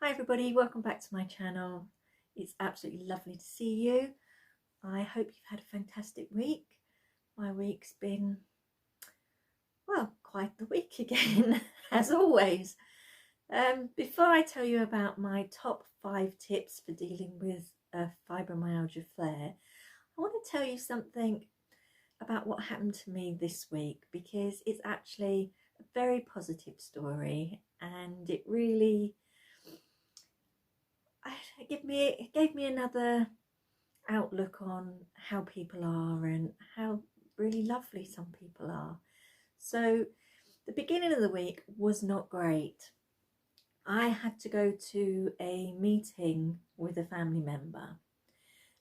Hi everybody, welcome back to my channel. It's absolutely lovely to see you. I hope you've had a fantastic week. My week's been, well, quite the week again, as always. Before I tell you about my top 5 tips for dealing with a fibromyalgia flare, I want to tell you something about what happened to me this week, because it's actually a very positive story and it really it gave me another outlook on how people are and how really lovely some people are. So the beginning of the week was not great. I had to go to a meeting with a family member,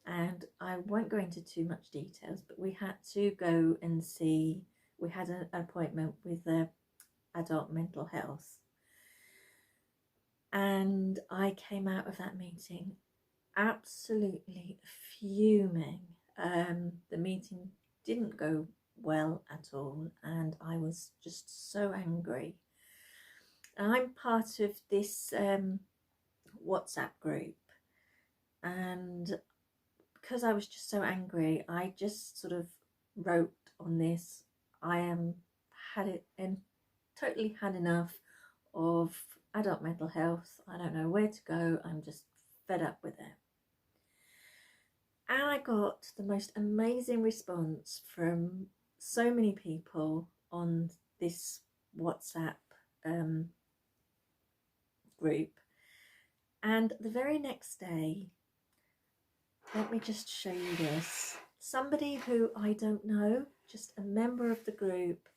and I won't go into too much details, but we had to go and see, we had an appointment with the adult mental health, and I came out of that meeting absolutely fuming. The meeting didn't go well at all, and I was just so angry. I'm part of this WhatsApp group, and because I was just so angry, I just sort of wrote on this, had it and totally had enough of adult mental health. I don't know where to go. I'm just fed up with it. And I got the most amazing response from so many people on this WhatsApp group. And the very next day, let me just show you this. Somebody who I don't know, just a member of the group,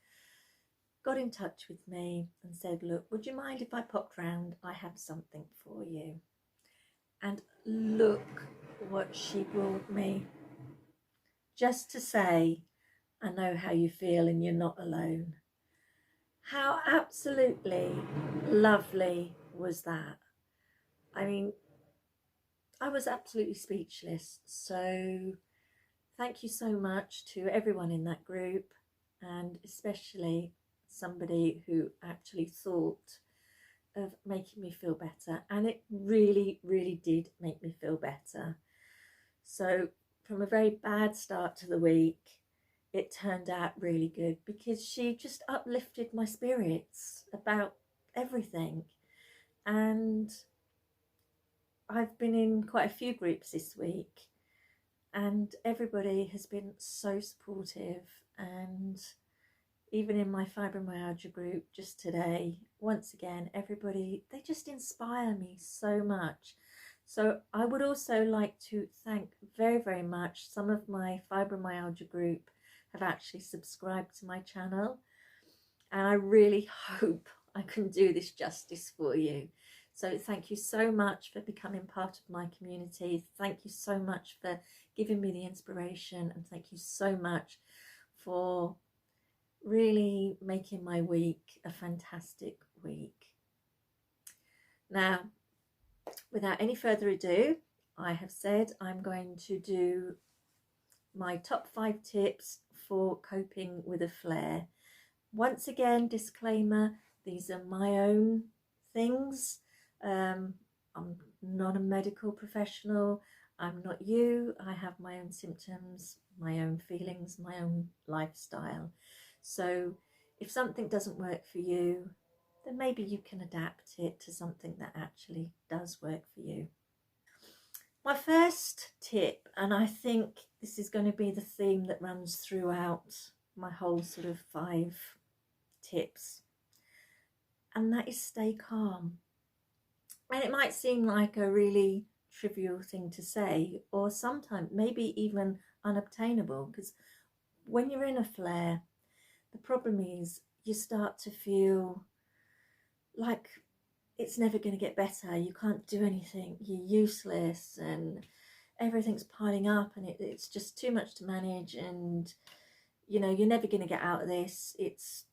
got in touch with me and said, look, would you mind if I popped round? I have something for you. And look what she brought me. Just to say, I know how you feel and you're not alone. How absolutely lovely was that? I mean, I was absolutely speechless. So thank you so much to everyone in that group, and especially somebody who actually thought of making me feel better. And it really, really did make me feel better. So from a very bad start to the week, it turned out really good, because she just uplifted my spirits about everything. And I've been in quite a few groups this week, and everybody has been so supportive. And even in my fibromyalgia group just today, once again, everybody, they just inspire me so much. So I would also like to thank very, very much, some of my fibromyalgia group have actually subscribed to my channel, and I really hope I can do this justice for you. So thank you so much for becoming part of my community. Thank you so much for giving me the inspiration, and thank you so much for really making my week a fantastic week. Now, without any further ado, I have said I'm going to do my top 5 tips for coping with a flare. Once again, disclaimer, these are my own things. I'm not a medical professional. I'm not you. I have my own symptoms, my own feelings, my own lifestyle. So if something doesn't work for you, then maybe you can adapt it to something that actually does work for you. My first tip, and I think this is going to be the theme that runs throughout my whole sort of 5 tips, and that is stay calm. And it might seem like a really trivial thing to say, or sometimes maybe even unobtainable, because when you're in a flare, the problem is you start to feel like it's never going to get better. You can't do anything, you're useless, and everything's piling up, and it's just too much to manage, and you know, you're never going to get out of this. It's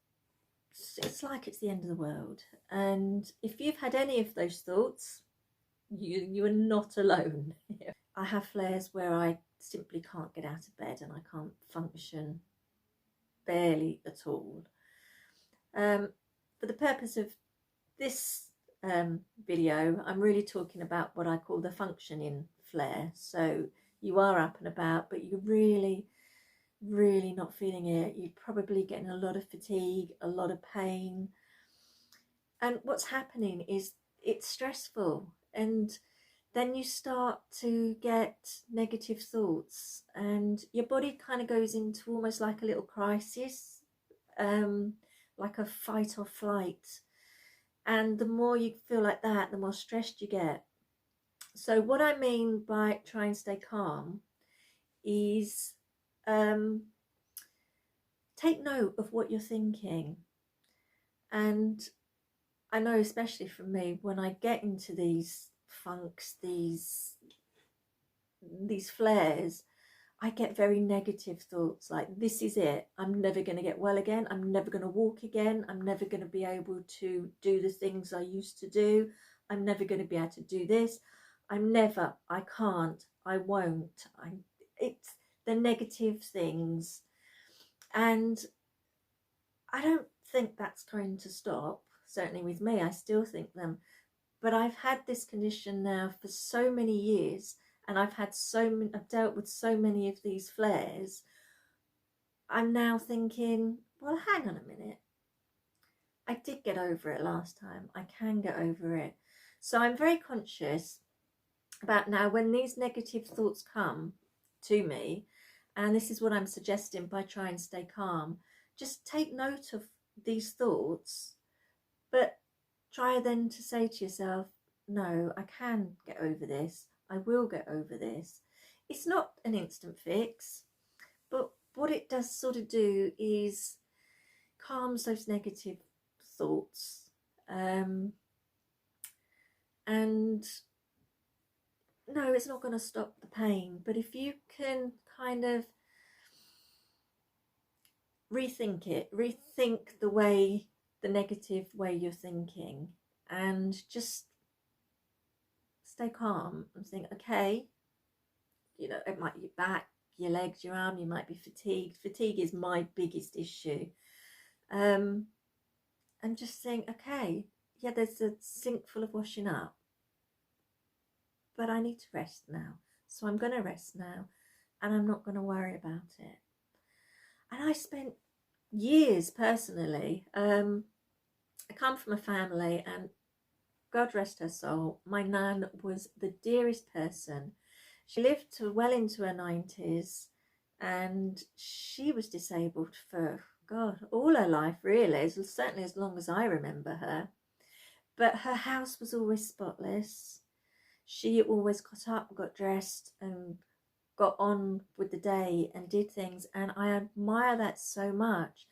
like it's the end of the world. And if you've had any of those thoughts, you are not alone. I have flares where I simply can't get out of bed and I can't function barely at all. For the purpose of this video, I'm really talking about what I call the functioning flare. So you are up and about, but you're really not feeling it. You're probably getting a lot of fatigue, a lot of pain, and what's happening is it's stressful, and then you start to get negative thoughts, and your body kind of goes into almost like a little crisis, like a fight or flight. And the more you feel like that, the more stressed you get. So what I mean by try and stay calm is, take note of what you're thinking. And I know, especially for me, when I get into these funks, these flares, I get very negative thoughts like, this is it, I'm never going to get well again, I'm never going to walk again, I'm never going to be able to do the things I used to do, I'm never going to be able to do this, I can't, I won't. It's the negative things, and I don't think that's going to stop. Certainly with me, I still think them, but I've had this condition now for so many years, and I've dealt with so many of these flares. I'm now thinking, well, hang on a minute, I did get over it last time, I can get over it. So I'm very conscious about now when these negative thoughts come to me, and this is what I'm suggesting by trying to stay calm. Just take note of these thoughts, but try then to say to yourself, no, I can get over this, I will get over this. It's not an instant fix, but what it does sort of do is calms those negative thoughts. And no, it's not going to stop the pain, but if you can kind of rethink the negative way you're thinking, and just stay calm and think, okay, it might be your back, your legs, your arm, you might be fatigued. Fatigue is my biggest issue. And just think, okay, yeah, there's a sink full of washing up, but I need to rest now. So I'm going to rest now, and I'm not going to worry about it. And I spent years personally, I come from a family, and God rest her soul, my nan was the dearest person. She lived to well into her 90s, and she was disabled for, God, all her life really, certainly as long as I remember her. But her house was always spotless. She always got up, got dressed, and got on with the day and did things, and I admire that so much.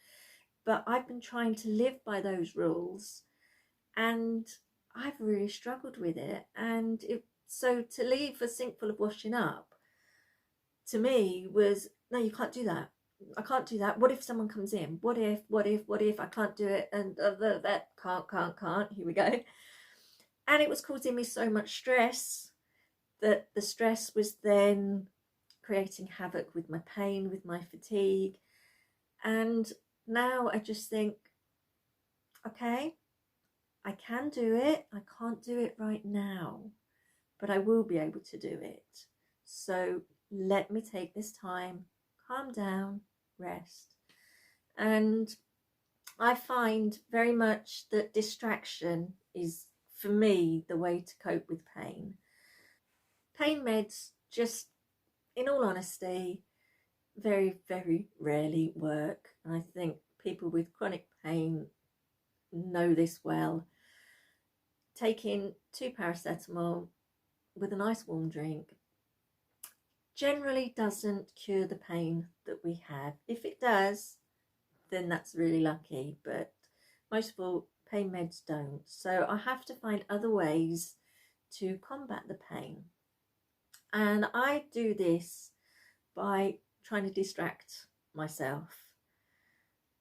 But I've been trying to live by those rules, and I've really struggled with it. And so to leave a sink full of washing up, to me, was, no, you can't do that. I can't do that. What if someone comes in? What if I can't do it? And that can't. Here we go. And it was causing me so much stress that the stress was then creating havoc with my pain, with my fatigue. And now I just think, okay, I can do it. I can't do it right now, but I will be able to do it. So let me take this time, calm down, rest. And I find very much that distraction is, for me, the way to cope with pain. Pain meds just, in all honesty, very, very rarely work. And I think people with chronic pain know this well. Taking 2 paracetamol with a nice warm drink generally doesn't cure the pain that we have. If it does, then that's really lucky, but most of all, pain meds don't. So I have to find other ways to combat the pain. And I do this by trying to distract myself.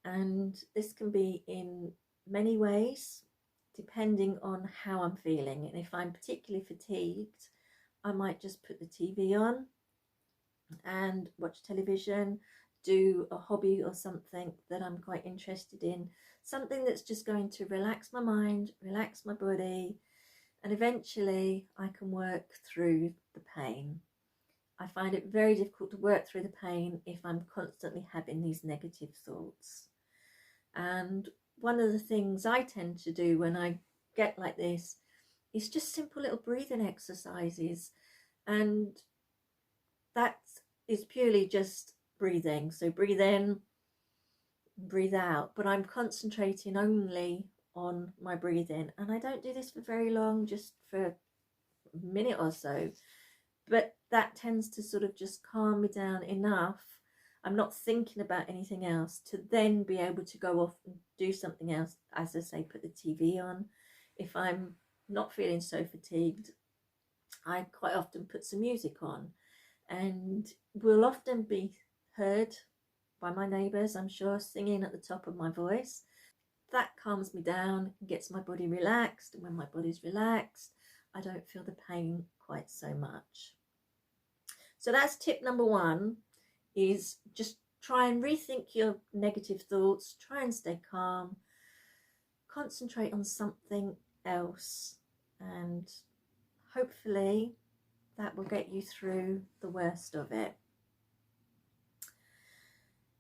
And this can be in many ways, depending on how I'm feeling. And if I'm particularly fatigued, I might just put the TV on and watch television, do a hobby or something that I'm quite interested in, something that's just going to relax my mind, relax my body, and eventually I can work through the pain. I find it very difficult to work through the pain if I'm constantly having these negative thoughts. And one of the things I tend to do when I get like this is just simple little breathing exercises. And that is purely just breathing. So breathe in, breathe out, but I'm concentrating only on my breathing. And I don't do this for very long, just for a minute or so. But that tends to sort of just calm me down enough. I'm not thinking about anything else to then be able to go off and do something else. As I say, put the TV on. If I'm not feeling so fatigued, I quite often put some music on, and will often be heard by my neighbours, I'm sure, singing at the top of my voice. That calms me down, gets my body relaxed, and when my body's relaxed, I don't feel the pain quite so much. So that's tip number one, is just try and rethink your negative thoughts, try and stay calm, concentrate on something else, and hopefully that will get you through the worst of it.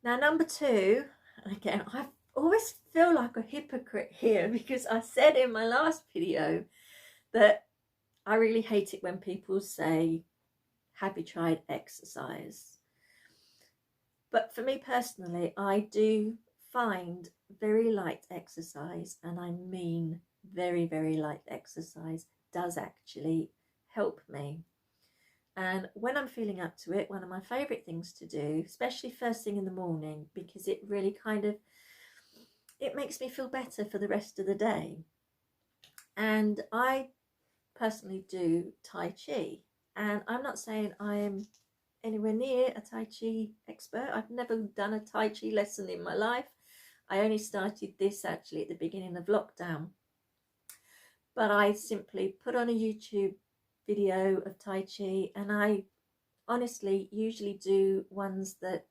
Now, number two, and again, I always feel like a hypocrite here because I said in my last video that I really hate it when people say, have you tried exercise? But for me personally, I do find very light exercise, and I mean very, very light exercise, does actually help me. And when I'm feeling up to it, one of my favourite things to do, especially first thing in the morning, because it really it makes me feel better for the rest of the day. And I personally do Taichi. And I'm not saying I'm anywhere near a Taichi expert. I've never done a Taichi lesson in my life. I only started this actually at the beginning of lockdown. But I simply put on a YouTube video of Taichi, and I honestly usually do ones that,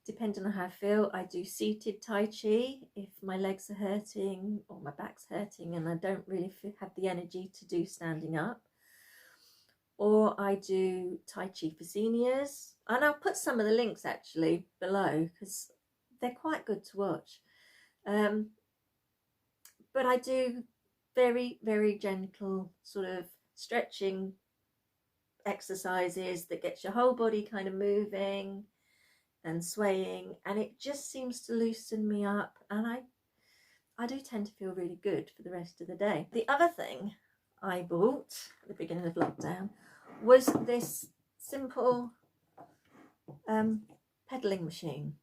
depending on how I feel, I do seated Taichi if my legs are hurting or my back's hurting and I don't really have the energy to do standing up. Or I do Taichi for seniors, and I'll put some of the links actually below because they're quite good to watch. But I do very, very gentle sort of stretching exercises that gets your whole body kind of moving and swaying, and it just seems to loosen me up, and I do tend to feel really good for the rest of the day. The other thing I bought at the beginning of lockdown was this simple pedaling machine.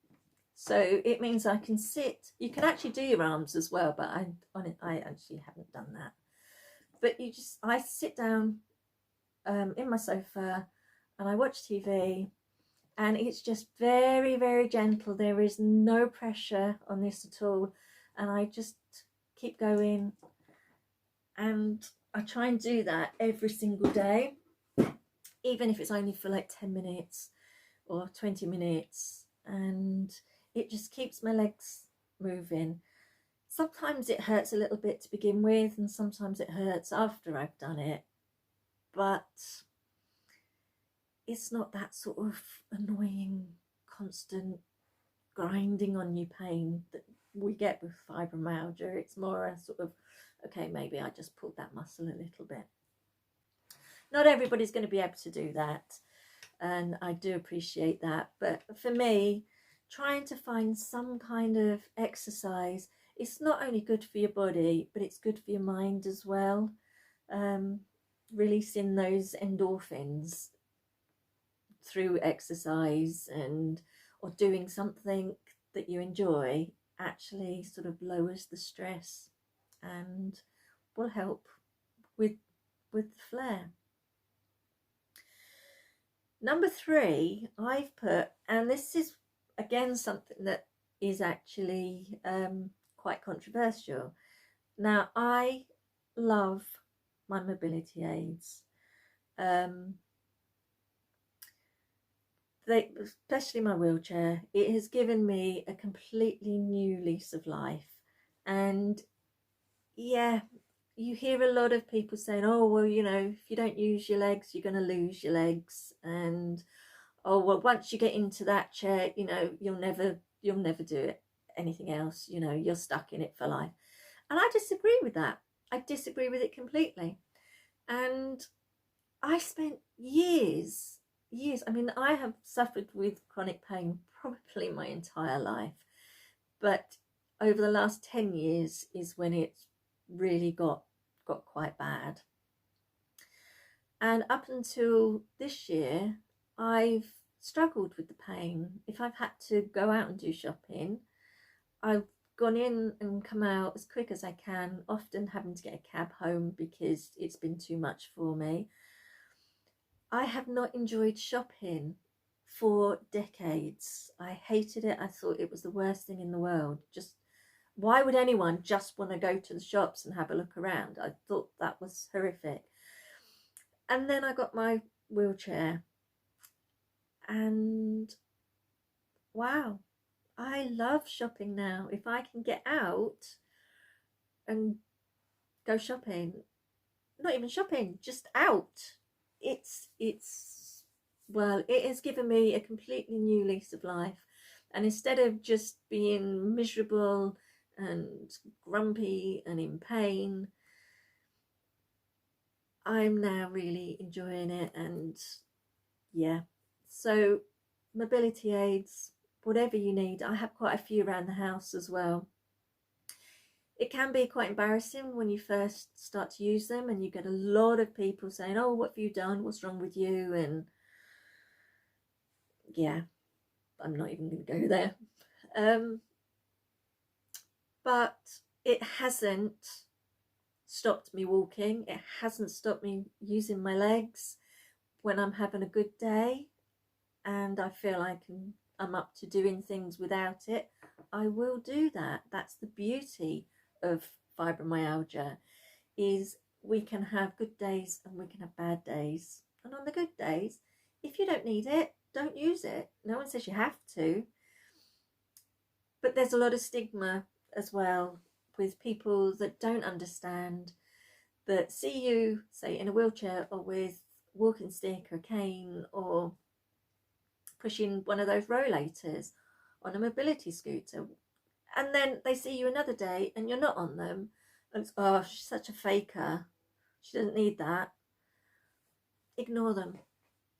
So it means I can sit, you can actually do your arms as well, but I actually haven't done that. But I sit down in my sofa and I watch TV, and it's just very, very gentle. There is no pressure on this at all, and I just keep going, and I try and do that every single day, even if it's only for like 10 minutes or 20 minutes, and it just keeps my legs moving. Sometimes it hurts a little bit to begin with, and sometimes it hurts after I've done it, but it's not that sort of annoying, constant grinding on you pain that we get with fibromyalgia. It's more a sort of, okay, maybe I just pulled that muscle a little bit. Not everybody's going to be able to do that, and I do appreciate that. But for me, trying to find some kind of exercise, it's not only good for your body, but it's good for your mind as well. Releasing those endorphins through exercise or doing something that you enjoy actually sort of lowers the stress and will help with the flare. Number three, I've put, and this is again something that is actually quite controversial. Now, I love my mobility aids. The especially my wheelchair, it has given me a completely new lease of life. And yeah, you hear a lot of people saying, oh, well, you know, if you don't use your legs, you're going to lose your legs. And, oh, well, once you get into that chair, you know, you'll never do it, anything else, you know, you're stuck in it for life. And I disagree with that. I disagree with it completely. And I spent years, I mean, I have suffered with chronic pain probably my entire life. But over the last 10 years is when it's really got quite bad. And up until this year, I've struggled with the pain. If I've had to go out and do shopping, I've gone in and come out as quick as I can, often having to get a cab home because it's been too much for me. I have not enjoyed shopping for decades. I hated it. I thought it was the worst thing in the world. Just why would anyone just want to go to the shops and have a look around? I thought that was horrific. And then I got my wheelchair, and wow, I love shopping now. If I can get out and go shopping, not even shopping, just out, it's well, it has given me a completely new lease of life. And instead of just being miserable and grumpy and in pain, I'm now really enjoying it. And yeah, so mobility aids, whatever you need. I have quite a few around the house as well. It can be quite embarrassing when you first start to use them, and you get a lot of people saying, oh, what have you done, what's wrong with you? And yeah, I'm not even going to go there. But it hasn't stopped me walking. It hasn't stopped me using my legs when I'm having a good day and I feel I'm up to doing things without it. I will do that. That's the beauty of fibromyalgia, is we can have good days and we can have bad days. And on the good days, if you don't need it, don't use it. No one says you have to. But there's a lot of stigma as well with people that don't understand, that see you, say, in a wheelchair or with walking stick or cane or pushing one of those rollators on a mobility scooter, and then they see you another day and you're not on them, and it's, oh, she's such a faker, she doesn't need that. Ignore them.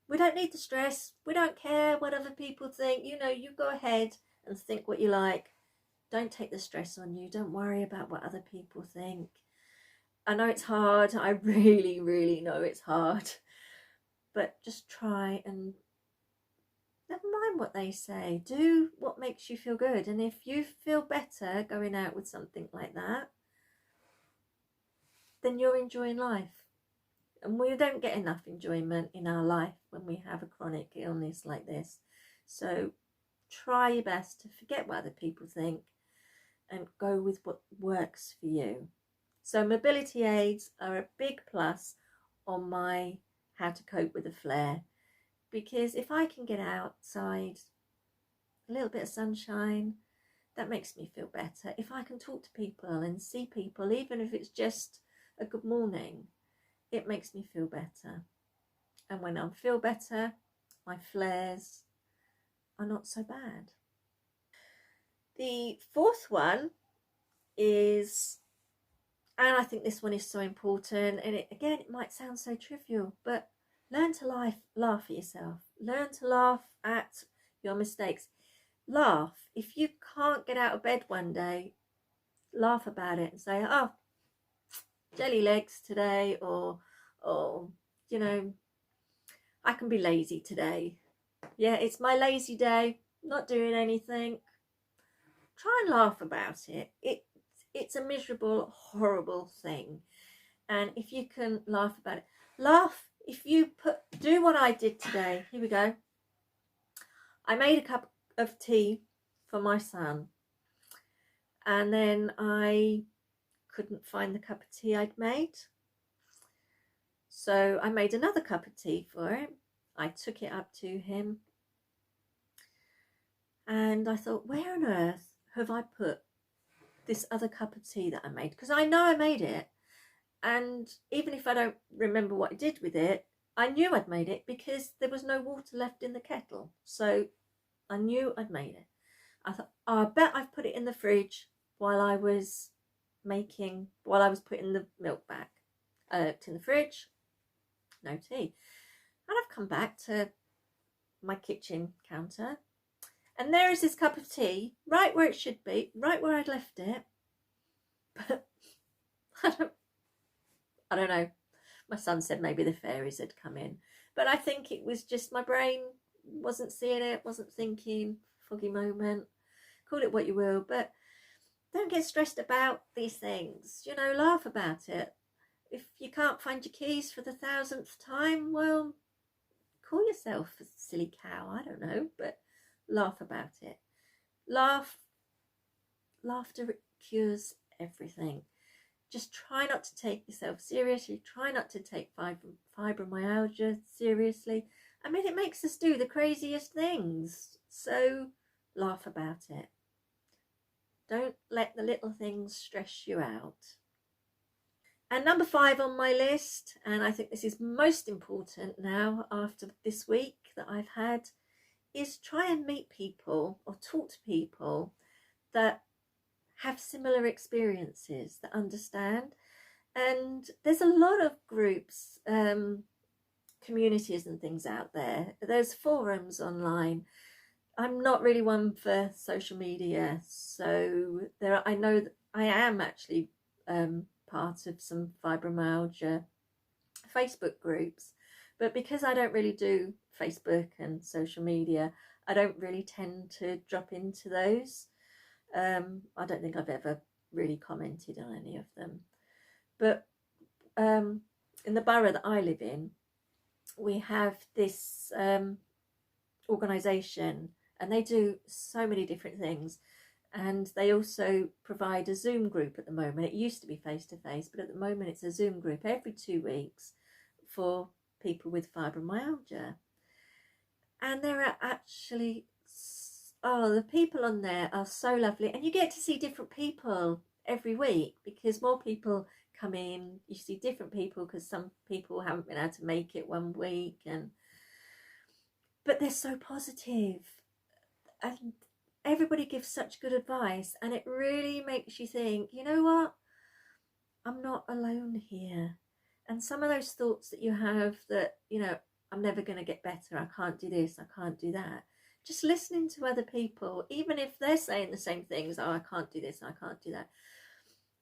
We don't need the stress. We don't care what other people think. You know, you go ahead and think what you like. Don't take the stress on you. Don't worry about what other people think. I know it's hard. I really, really know it's hard. But just try and never mind what they say. Do what makes you feel good. And if you feel better going out with something like that, then you're enjoying life. And we don't get enough enjoyment in our life when we have a chronic illness like this. So try your best to forget what other people think and go with what works for you. So mobility aids are a big plus on my how to cope with a flare, because if I can get outside, a little bit of sunshine, that makes me feel better. If I can talk to people and see people, even if it's just a good morning, it makes me feel better. And when I feel better, my flares are not so bad. The fourth one is, and I think this one is so important, and it might sound so trivial, but learn to laugh at yourself. Learn to laugh at your mistakes. Laugh. If you can't get out of bed one day, laugh about it and say, oh, jelly legs today, or you know, I can be lazy today. Yeah, it's my lazy day, not doing anything. Try and laugh about it. It's a miserable, horrible thing. And if you can laugh about it, laugh. If you do what I did today, here we go. I made a cup of tea for my son, and then I couldn't find the cup of tea I'd made. So I made another cup of tea for him. I took it up to him, And I thought, where on earth have I put this other cup of tea that I made? Because I know I made it. And even if I don't remember what I did with it, I knew I'd made it because there was no water left in the kettle. So I knew I'd made it. I thought, oh, I bet I've put it in the fridge while I was putting the milk back. I looked in the fridge, no tea. And I've come back to my kitchen counter, and there is this cup of tea, right where it should be, right where I'd left it. But I don't know. My son said maybe the fairies had come in. But I think it was just my brain wasn't seeing it, wasn't thinking, foggy moment. Call it what you will, but don't get stressed about these things. You know, laugh about it. If you can't find your keys for the 1000th time, well, call yourself a silly cow. I don't know, but laugh about it. Laughter cures everything. Just try not to take yourself seriously. Try not to take fibromyalgia seriously. I mean, it makes us do the craziest things. So laugh about it. Don't let the little things stress you out. And number 5 on my list, and I think this is most important now after this week that I've had, is try and meet people or talk to people that have similar experiences, that understand. And there's a lot of groups, communities and things out there. There's forums online. I'm not really one for social media, so I know that I am actually part of some fibromyalgia Facebook groups, but because I don't really do Facebook and social media, I don't really tend to drop into those. I don't think I've ever really commented on any of them. But in the borough that I live in, we have this organisation, and they do so many different things. And they also provide a Zoom group at the moment. It used to be face-to-face, but at the moment it's a Zoom group every 2 weeks for people with fibromyalgia. And there are actually, oh, the people on there are so lovely. And you get to see different people every week because more people come in. You see different people because some people haven't been able to make it one week. But they're so positive. And everybody gives such good advice, and it really makes you think, you know what, I'm not alone here. And some of those thoughts that you have that, you know, I'm never going to get better, I can't do this, I can't do that, just listening to other people, even if they're saying the same things, oh, I can't do this, I can't do that,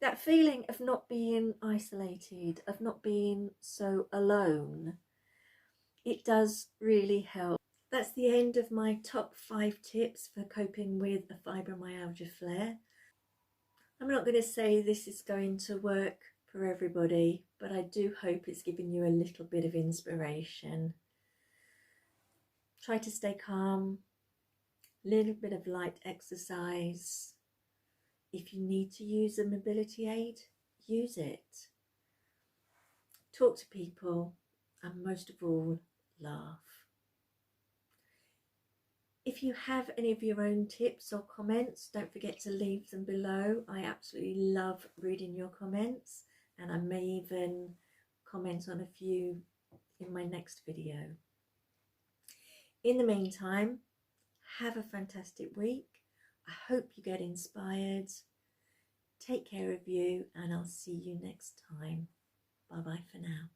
that feeling of not being isolated, of not being so alone, it does really help. That's the end of my top 5 tips for coping with a fibromyalgia flare. I'm not going to say this is going to work for everybody, but I do hope it's giving you a little bit of inspiration. Try to stay calm, a little bit of light exercise. If you need to use a mobility aid, use it. Talk to people, and most of all, laugh. If you have any of your own tips or comments, don't forget to leave them below. I absolutely love reading your comments, and I may even comment on a few in my next video. In the meantime, have a fantastic week. I hope you get inspired. Take care of you, and I'll see you next time. Bye bye for now.